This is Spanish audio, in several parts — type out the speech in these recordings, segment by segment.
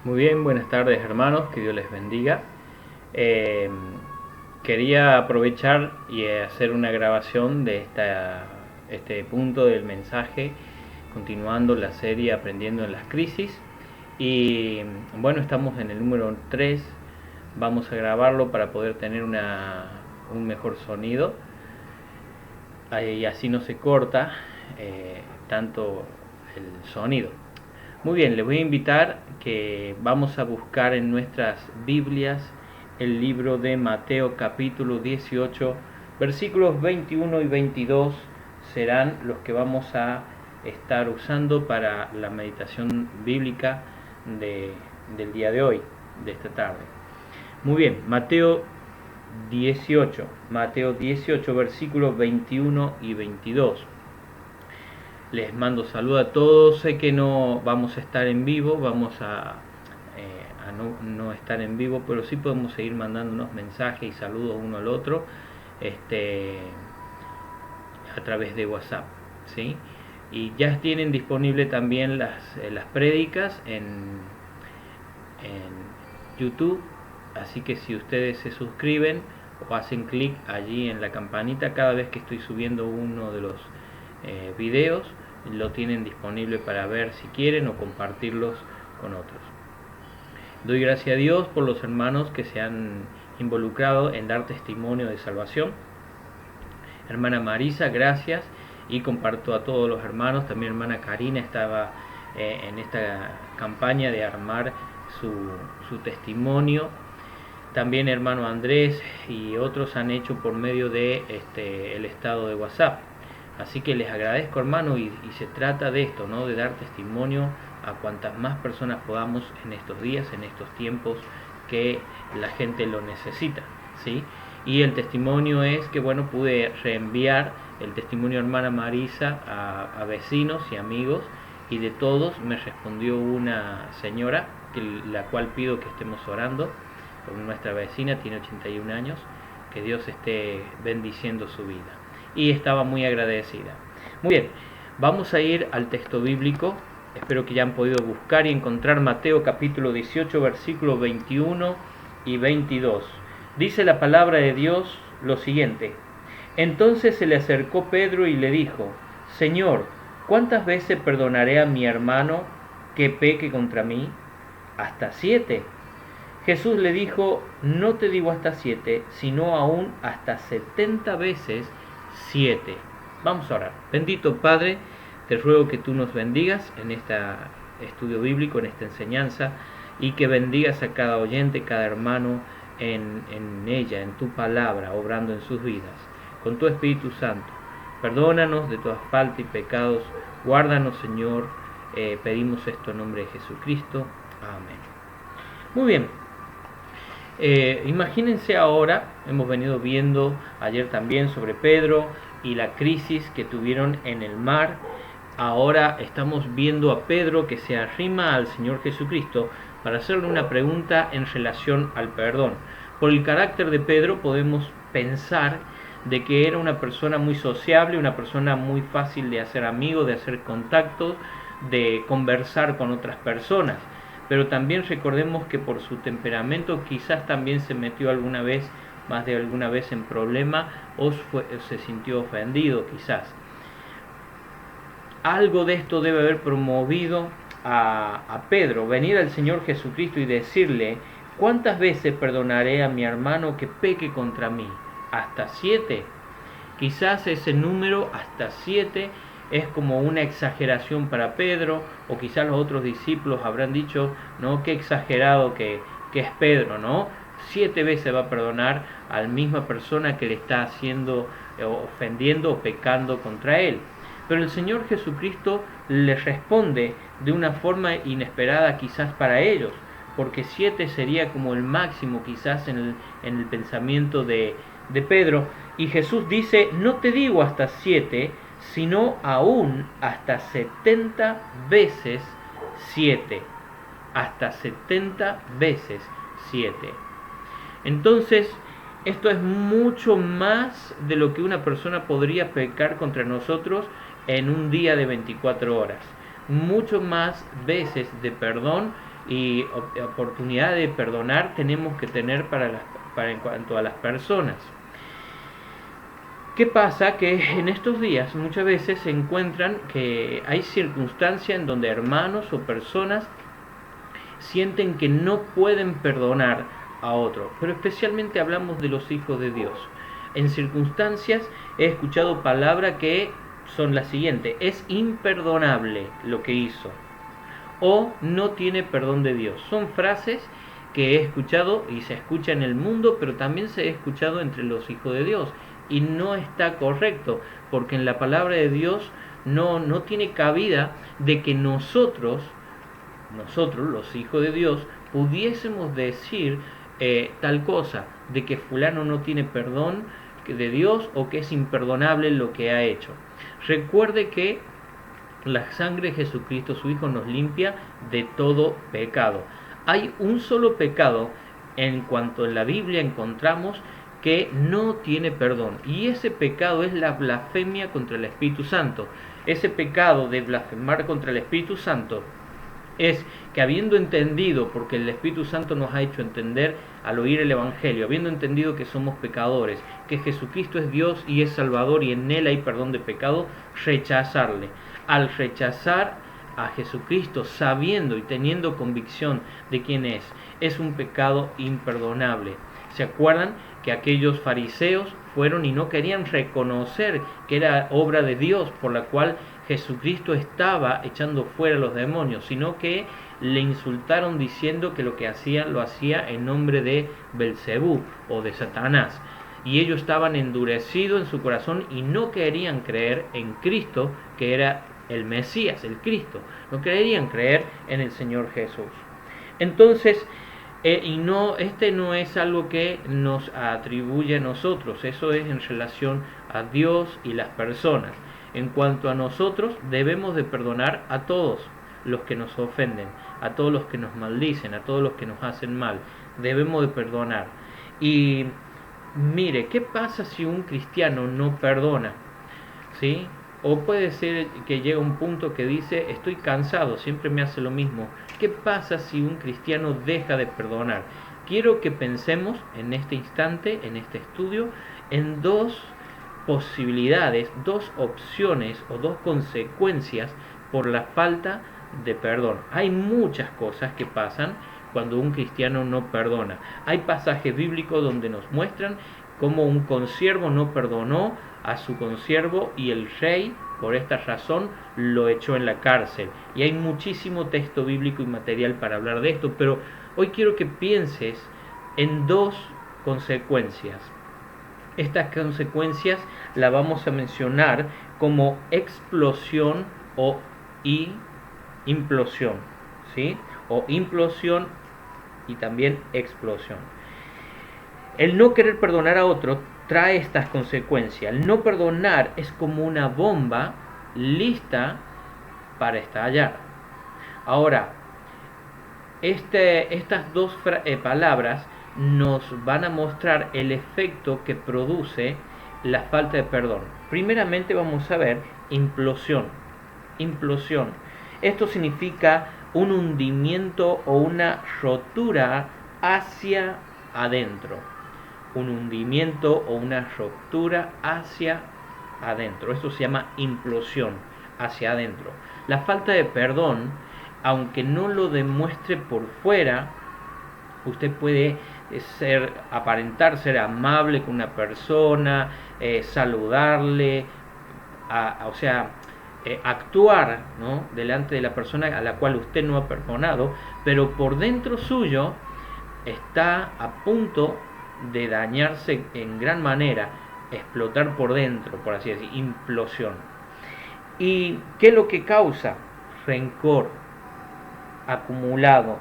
Muy bien, buenas tardes hermanos, que Dios les bendiga. Eh, Quería aprovechar y hacer una grabación de este punto del mensaje, continuando la serie Aprendiendo en las Crisis. Y bueno, estamos en el número 3, vamos a grabarlo para poder tener un mejor sonido y así no se corta tanto el sonido. Muy bien, les voy a invitar que vamos a buscar en nuestras Biblias el libro de Mateo capítulo 18, versículos 21 y 22 serán los que vamos a estar usando para la meditación bíblica del día de hoy, de esta tarde. Muy bien, Mateo 18 versículos 21 y 22. Les mando saludo a todos. Sé que no vamos a estar en vivo, vamos a no estar en vivo, pero sí podemos seguir mandando unos mensajes y saludos uno al otro a través de WhatsApp, ¿sí? Y ya tienen disponible también las prédicas en YouTube, así que si ustedes se suscriben o hacen clic allí en la campanita cada vez que estoy subiendo uno de los videos, lo tienen disponible para ver si quieren o compartirlos con otros. Doy gracias a Dios por los hermanos que se han involucrado en dar testimonio de salvación. Hermana Marisa, gracias, y comparto a todos los hermanos. También hermana Karina estaba en esta campaña de armar su testimonio. También hermano Andrés y otros han hecho por medio de el estado de WhatsApp. Así que les agradezco, hermano, y se trata de esto, ¿no? De dar testimonio a cuantas más personas podamos en estos días, en estos tiempos que la gente lo necesita, ¿sí? Y el testimonio es que, bueno, pude reenviar el testimonio de hermana Marisa a vecinos y amigos, y de todos me respondió una señora, la cual pido que estemos orando por nuestra vecina, tiene 81 años, que Dios esté bendiciendo su vida. Y estaba muy agradecida. Muy bien, vamos a ir al texto bíblico. Espero que ya han podido buscar y encontrar Mateo capítulo 18, versículos 21 y 22. Dice la palabra de Dios lo siguiente: Entonces se le acercó Pedro y le dijo: Señor, ¿cuántas veces perdonaré a mi hermano que peque contra mí? ¿Hasta 7? Jesús le dijo: No te digo hasta 7, sino aún hasta 70 veces 7. Vamos a orar. Bendito Padre, te ruego que tú nos bendigas en este estudio bíblico, en esta enseñanza, y que bendigas a cada oyente, cada hermano en ella, en tu palabra, obrando en sus vidas, con tu Espíritu Santo. Perdónanos de todas faltas y pecados. Guárdanos, Señor. Pedimos esto en nombre de Jesucristo. Amén. Muy bien. Imagínense ahora, hemos venido viendo ayer también sobre Pedro y la crisis que tuvieron en el mar. Ahora estamos viendo a Pedro que se arrima al Señor Jesucristo para hacerle una pregunta en relación al perdón. Por el carácter de Pedro podemos pensar de que era una persona muy sociable, una persona muy fácil de hacer amigos, de hacer contactos, de conversar con otras personas. Pero también recordemos que por su temperamento quizás también se metió más de alguna vez en problema, o se sintió ofendido quizás. Algo de esto debe haber promovido a Pedro, venir al Señor Jesucristo y decirle: ¿cuántas veces perdonaré a mi hermano que peque contra mí? ¿Hasta 7? Quizás ese número, hasta 7, es como una exageración para Pedro, o quizás los otros discípulos habrán dicho: no, qué exagerado que es Pedro, ¿no? 7 veces va a perdonar a la misma persona que le está haciendo, ofendiendo o pecando contra él. Pero el Señor Jesucristo le responde de una forma inesperada quizás para ellos, porque 7 sería como el máximo quizás en el pensamiento de Pedro. Y Jesús dice: no te digo hasta 7, sino aún hasta 70 veces 7. Hasta 70 veces 7. Entonces, esto es mucho más de lo que una persona podría pecar contra nosotros en un día de 24 horas. Mucho más veces de perdón y oportunidad de perdonar tenemos que tener para en cuanto a las personas. ¿Qué pasa? Que en estos días muchas veces se encuentran que hay circunstancias en donde hermanos o personas sienten que no pueden perdonar a otro, pero especialmente hablamos de los hijos de Dios. En circunstancias he escuchado palabras que son las siguientes: es imperdonable lo que hizo, o no tiene perdón de Dios. Son frases que he escuchado y se escucha en el mundo, pero también se ha escuchado entre los hijos de Dios, y no está correcto, porque en la palabra de Dios no tiene cabida de que nosotros los hijos de Dios, pudiésemos decir tal cosa, de que fulano no tiene perdón de Dios o que es imperdonable lo que ha hecho. Recuerde que la sangre de Jesucristo, su Hijo, nos limpia de todo pecado. Hay un solo pecado en cuanto en la Biblia encontramos que no tiene perdón, y ese pecado es la blasfemia contra el Espíritu Santo. Ese pecado de blasfemar contra el Espíritu Santo es que, habiendo entendido, porque el Espíritu Santo nos ha hecho entender al oír el Evangelio, habiendo entendido que somos pecadores, que Jesucristo es Dios y es Salvador y en Él hay perdón de pecado, rechazarle. Al rechazar a Jesucristo, sabiendo y teniendo convicción de quién es un pecado imperdonable. ¿Se acuerdan que aquellos fariseos fueron y no querían reconocer que era obra de Dios por la cual Jesucristo estaba echando fuera a los demonios, sino que le insultaron diciendo que lo que hacía lo hacía en nombre de Belcebú o de Satanás? Y ellos estaban endurecidos en su corazón y no querían creer en Cristo, que era el Mesías, el Cristo. No querían creer en el Señor Jesús. Entonces, este no es algo que nos atribuye a nosotros, eso es en relación a Dios y las personas. En cuanto a nosotros, debemos de perdonar a todos los que nos ofenden, a todos los que nos maldicen, a todos los que nos hacen mal. Debemos de perdonar. Y mire, ¿qué pasa si un cristiano no perdona? ¿Sí? O puede ser que llegue un punto que dice: estoy cansado, siempre me hace lo mismo. ¿Qué pasa si un cristiano deja de perdonar? Quiero que pensemos en este instante, en este estudio, en dos posibilidades, dos opciones o dos consecuencias por la falta de perdón. Hay muchas cosas que pasan cuando un cristiano no perdona. Hay pasajes bíblicos donde nos muestran cómo un consiervo no perdonó a su consiervo y el rey, por esta razón, lo echó en la cárcel. Y hay muchísimo texto bíblico y material para hablar de esto, pero hoy quiero que pienses en dos consecuencias. Estas consecuencias las vamos a mencionar como explosión o implosión, ¿sí? O implosión y también explosión. El no querer perdonar a otro trae estas consecuencias. El no perdonar es como una bomba lista para estallar. Ahora, estas dos palabras nos van a mostrar el efecto que produce la falta de perdón. Primeramente vamos a ver implosión. Implosión. Esto significa un hundimiento o una rotura hacia adentro. Un hundimiento o una ruptura hacia adentro. Esto se llama implosión, hacia adentro. La falta de perdón, aunque no lo demuestre por fuera, usted puede aparentar ser amable con una persona, saludarle, actuar, ¿no?, delante de la persona a la cual usted no ha perdonado, pero por dentro suyo está a punto de dañarse en gran manera, explotar por dentro, por así decir, implosión. ¿Y qué es lo que causa? Rencor acumulado.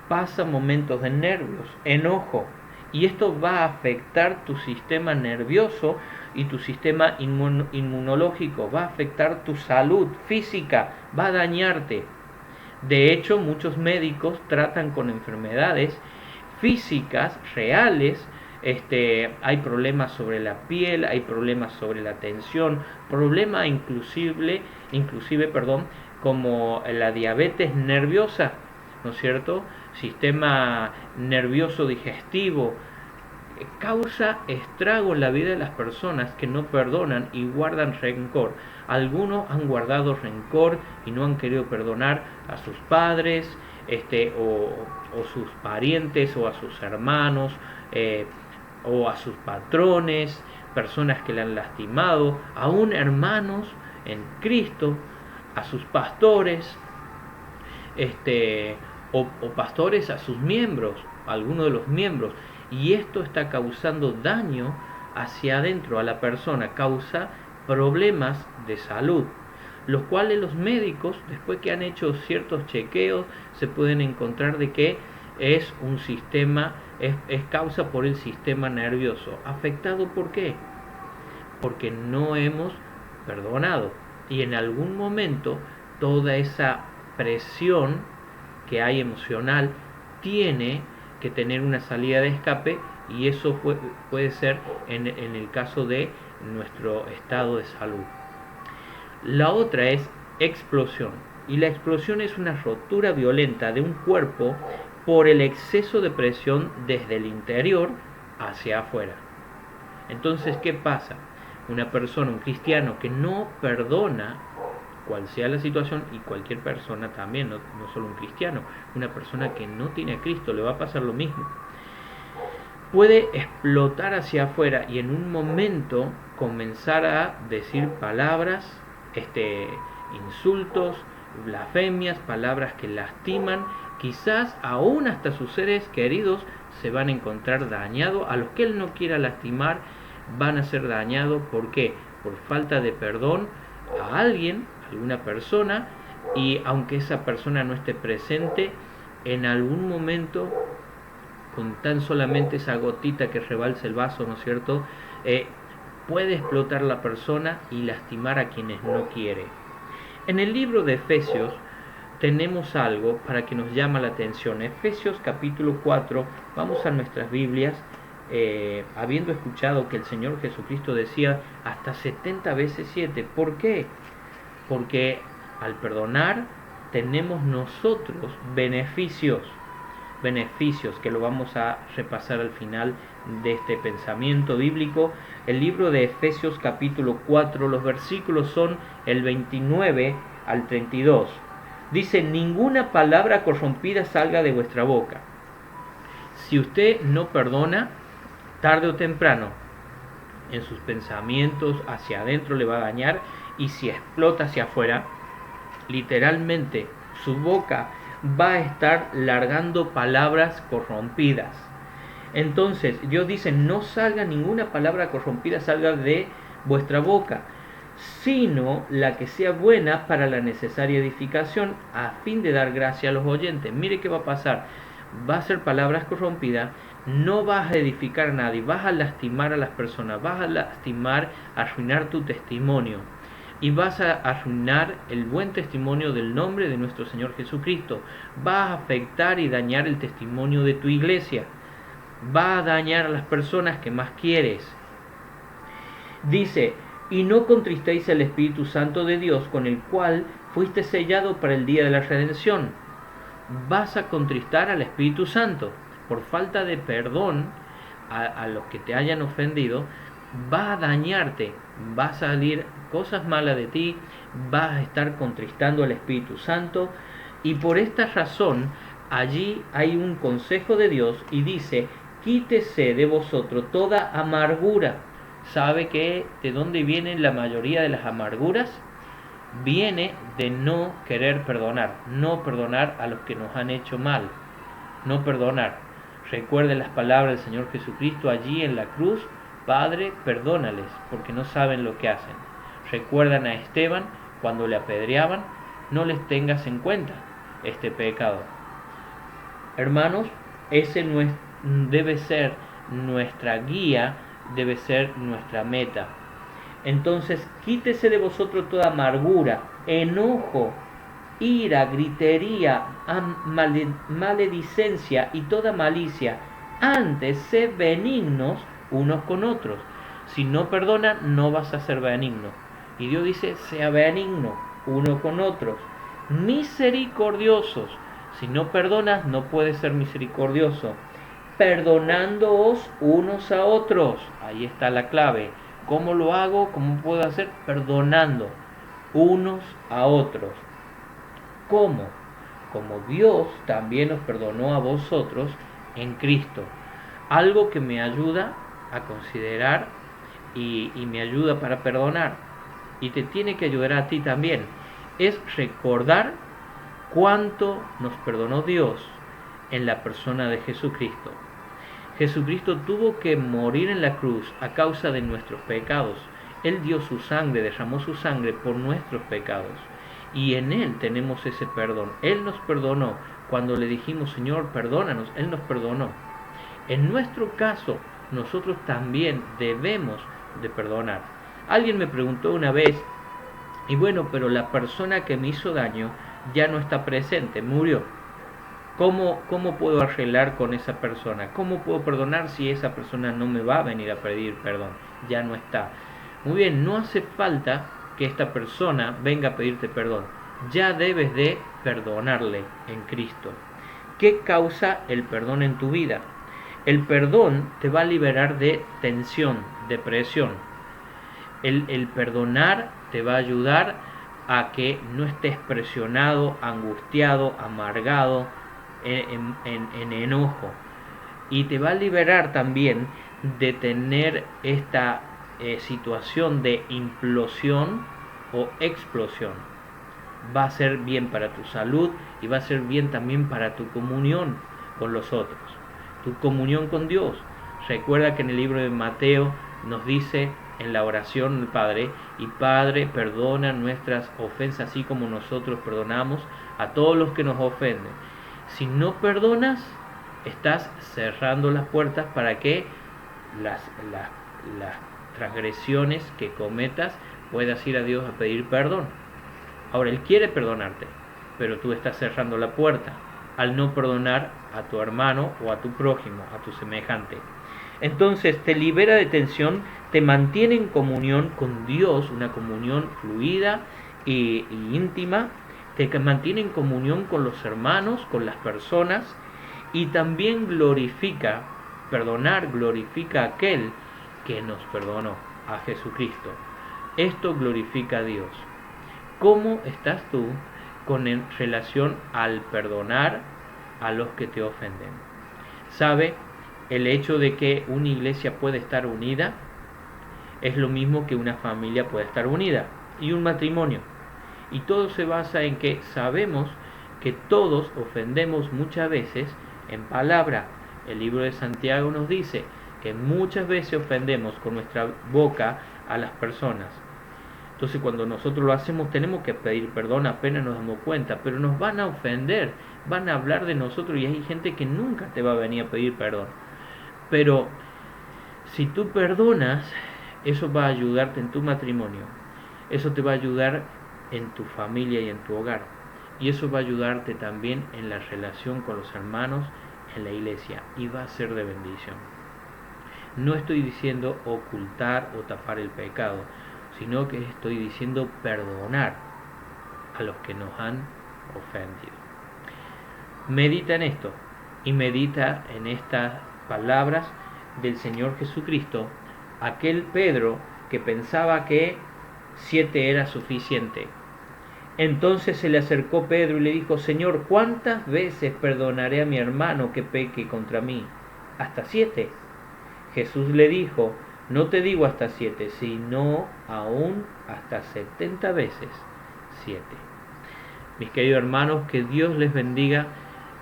Pasa momentos de nervios, enojo, y esto va a afectar tu sistema nervioso y tu sistema inmunológico, va a afectar tu salud física, va a dañarte. De hecho, muchos médicos tratan con enfermedades físicas reales. Hay problemas sobre la piel, hay problemas sobre la tensión, problemas inclusive como la diabetes nerviosa. ¿no es cierto? Sistema nervioso digestivo, causa estrago en la vida de las personas que no perdonan y guardan rencor. Algunos han guardado rencor y no han querido perdonar a sus padres, o sus parientes, o a sus hermanos, o a sus patrones, personas que le han lastimado, aún hermanos en Cristo, a sus pastores, o pastores a sus miembros, a algunos de los miembros, y esto está causando daño hacia adentro a la persona, causa problemas de salud, los cuales los médicos, después que han hecho ciertos chequeos, se pueden encontrar de que es un sistema, es causa por el sistema nervioso. ¿Afectado por qué? Porque no hemos perdonado, y en algún momento toda esa presión que hay emocional tiene que tener una salida de escape, y eso puede ser en el caso de nuestro estado de salud. La otra es explosión, y la explosión es una rotura violenta de un cuerpo por el exceso de presión desde el interior hacia afuera. Entonces, ¿qué pasa? Una persona, un cristiano que no perdona, cual sea la situación, y cualquier persona también, no solo un cristiano, una persona que no tiene a Cristo, le va a pasar lo mismo. Puede explotar hacia afuera y en un momento comenzar a decir palabras, insultos, blasfemias, palabras que lastiman, quizás aún hasta sus seres queridos se van a encontrar dañados, a los que él no quiera lastimar van a ser dañados. ¿Por qué? Por falta de perdón a alguien, a alguna persona, y aunque esa persona no esté presente, en algún momento, con tan solamente esa gotita que rebalse el vaso, ¿no es cierto?, puede explotar la persona y lastimar a quienes no quiere. En el libro de Efesios tenemos algo para que nos llama la atención. Efesios capítulo 4, vamos a nuestras Biblias, habiendo escuchado que el Señor Jesucristo decía hasta 70 veces 7. ¿Por qué? Porque al perdonar tenemos nosotros beneficios que lo vamos a repasar al final de este pensamiento bíblico. El libro de Efesios capítulo 4, los versículos son el 29 al 32. Dice: ninguna palabra corrompida salga de vuestra boca. Si usted no perdona, tarde o temprano, en sus pensamientos hacia adentro le va a dañar, y si explota hacia afuera, literalmente su boca va a estar largando palabras corrompidas. Entonces Dios dice: no salga ninguna palabra corrompida, salga de vuestra boca, sino la que sea buena para la necesaria edificación, a fin de dar gracia a los oyentes. Mire qué va a pasar: va a ser palabras corrompidas, no vas a edificar a nadie, vas a lastimar a las personas, vas a lastimar, a arruinar tu testimonio, y vas a arruinar el buen testimonio del nombre de nuestro Señor Jesucristo. Vas a afectar y dañar el testimonio de tu iglesia, va a dañar a las personas que más quieres. Dice: y no contristéis el Espíritu Santo de Dios, con el cual fuiste sellado para el día de la redención. Vas a contristar al Espíritu Santo por falta de perdón a los que te hayan ofendido. Va a dañarte, va a salir cosas malas de ti, vas a estar contristando al Espíritu Santo, y por esta razón allí hay un consejo de Dios y dice: quítese de vosotros toda amargura. ¿Sabe que de dónde viene la mayoría de las amarguras? Viene de no querer perdonar, no perdonar a los que nos han hecho mal, no perdonar. Recuerde las palabras del Señor Jesucristo allí en la cruz: Padre, perdónales, porque no saben lo que hacen. Recuerdan a Esteban cuando le apedreaban: no les tengas en cuenta este pecado. Hermanos, ese debe ser nuestra guía, debe ser nuestra meta. Entonces, quítese de vosotros toda amargura, enojo, ira, gritería, maledicencia y toda malicia. Antes, sed benignos unos con otros. Si no perdonas, no vas a ser benigno. Y Dios dice: sea benigno uno con otros, misericordiosos, Si no perdonas, no puedes ser misericordioso. Perdonándoos unos a otros. Ahí está la clave. ¿Cómo lo hago? ¿Cómo puedo hacer? Perdonando unos a otros. ¿Cómo? Como Dios también os perdonó a vosotros en Cristo. Algo que me ayuda a considerar y me ayuda para perdonar. Y te tiene que ayudar a ti también. Es recordar cuánto nos perdonó Dios en la persona de Jesucristo. Jesucristo tuvo que morir en la cruz a causa de nuestros pecados. Él dio su sangre, derramó su sangre por nuestros pecados. Y en Él tenemos ese perdón. Él nos perdonó. Cuando le dijimos, Señor, perdónanos, Él nos perdonó. En nuestro caso, nosotros también debemos de perdonar. Alguien me preguntó una vez, y bueno, pero la persona que me hizo daño ya no está presente, murió. ¿Cómo puedo arreglar con esa persona? ¿Cómo puedo perdonar si esa persona no me va a venir a pedir perdón? Ya no está. Muy bien, no hace falta que esta persona venga a pedirte perdón. Ya debes de perdonarle en Cristo. ¿Qué causa el perdón en tu vida? El perdón te va a liberar de tensión, de presión. El perdonar te va a ayudar a que no estés presionado, angustiado, amargado, en enojo. Y te va a liberar también de tener esta situación de implosión o explosión. Va a ser bien para tu salud y va a ser bien también para tu comunión con los otros, tu comunión con Dios. Recuerda que en el libro de Mateo nos dice en la oración del Padre, y Padre, perdona nuestras ofensas así como nosotros perdonamos a todos los que nos ofenden. Si no perdonas, estás cerrando las puertas para que las transgresiones que cometas puedas ir a Dios a pedir perdón. Ahora, Él quiere perdonarte, pero tú estás cerrando la puerta al no perdonar a tu hermano o a tu prójimo, a tu semejante. Entonces te libera de tensión, te mantiene en comunión con Dios, una comunión fluida y íntima, te mantiene en comunión con los hermanos, con las personas, y también glorifica, perdonar glorifica a aquel que nos perdonó, a Jesucristo. Esto glorifica a Dios. ¿Cómo estás tú en relación al perdonar a los que te ofenden? ¿Sabe? El hecho de que una iglesia puede estar unida es lo mismo que una familia puede estar unida, y un matrimonio. Y todo se basa en que sabemos que todos ofendemos muchas veces en palabra. El libro de Santiago nos dice que muchas veces ofendemos con nuestra boca a las personas. Entonces cuando nosotros lo hacemos tenemos que pedir perdón apenas nos damos cuenta, pero nos van a ofender, van a hablar de nosotros, y hay gente que nunca te va a venir a pedir perdón. Pero si tú perdonas, eso va a ayudarte en tu matrimonio, eso te va a ayudar en tu familia y en tu hogar, y eso va a ayudarte también en la relación con los hermanos en la iglesia, y va a ser de bendición. No estoy diciendo ocultar o tapar el pecado, sino que estoy diciendo perdonar a los que nos han ofendido. Medita en esto y medita en estas palabras del Señor Jesucristo, aquel Pedro que pensaba que 7 era suficiente. Entonces se le acercó Pedro y le dijo: Señor, ¿cuántas veces perdonaré a mi hermano que peque contra mí? ¿Hasta 7? Jesús le dijo: no te digo hasta 7, sino aún hasta 70 veces 7. Mis queridos hermanos, que Dios les bendiga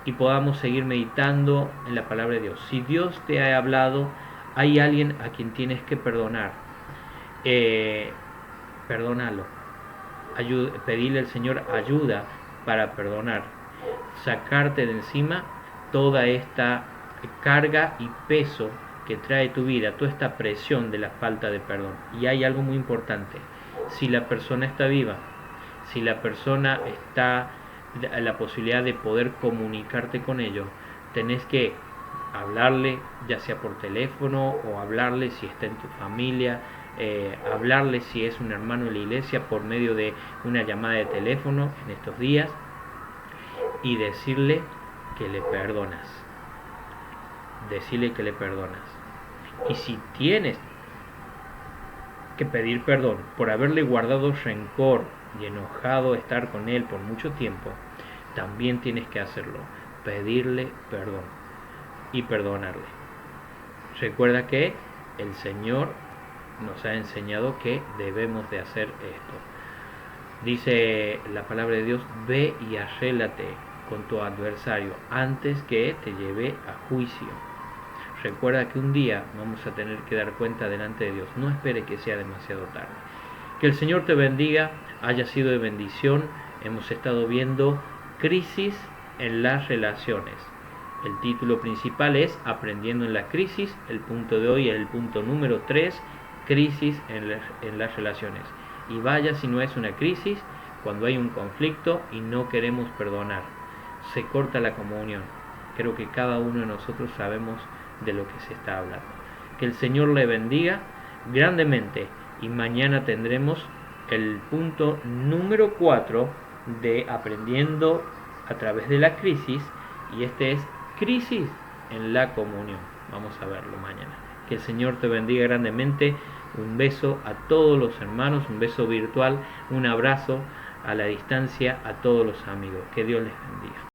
y podamos seguir meditando en la palabra de Dios. Si Dios te ha hablado, hay alguien a quien tienes que perdonar, perdónalo. Pedirle al Señor ayuda para perdonar, sacarte de encima toda esta carga y peso que trae tu vida, toda esta presión de la falta de perdón. Y hay algo muy importante: si la persona está viva, si la persona está a la posibilidad de poder comunicarte con ellos, tenés que hablarle, ya sea por teléfono, o hablarle si está en tu familia, hablarle si es un hermano de la iglesia por medio de una llamada de teléfono en estos días, y decirle que le perdonas. Decirle que le perdonas. Y si tienes que pedir perdón por haberle guardado rencor y enojado estar con él por mucho tiempo, también tienes que hacerlo, pedirle perdón y perdonarle. Recuerda que el Señor nos ha enseñado que debemos de hacer esto. Dice la palabra de Dios: ve y arrélate con tu adversario antes que te lleve a juicio. Recuerda que un día vamos a tener que dar cuenta delante de Dios. No espere que sea demasiado tarde. Que el Señor te bendiga, haya sido de bendición. Hemos estado viendo crisis en las relaciones. El título principal es Aprendiendo en la crisis. El punto de hoy es el punto número 3, crisis en las relaciones. Y vaya si no es una crisis cuando hay un conflicto y no queremos perdonar. Se corta la comunión. Creo que cada uno de nosotros sabemos de lo que se está hablando. Que el Señor le bendiga grandemente y mañana tendremos el punto número 4 de Aprendiendo a través de la crisis, y este es crisis en la comunión. Vamos a verlo mañana. Que el Señor te bendiga grandemente. Un beso a todos los hermanos, un beso virtual, un abrazo a la distancia a todos los amigos. Que Dios les bendiga.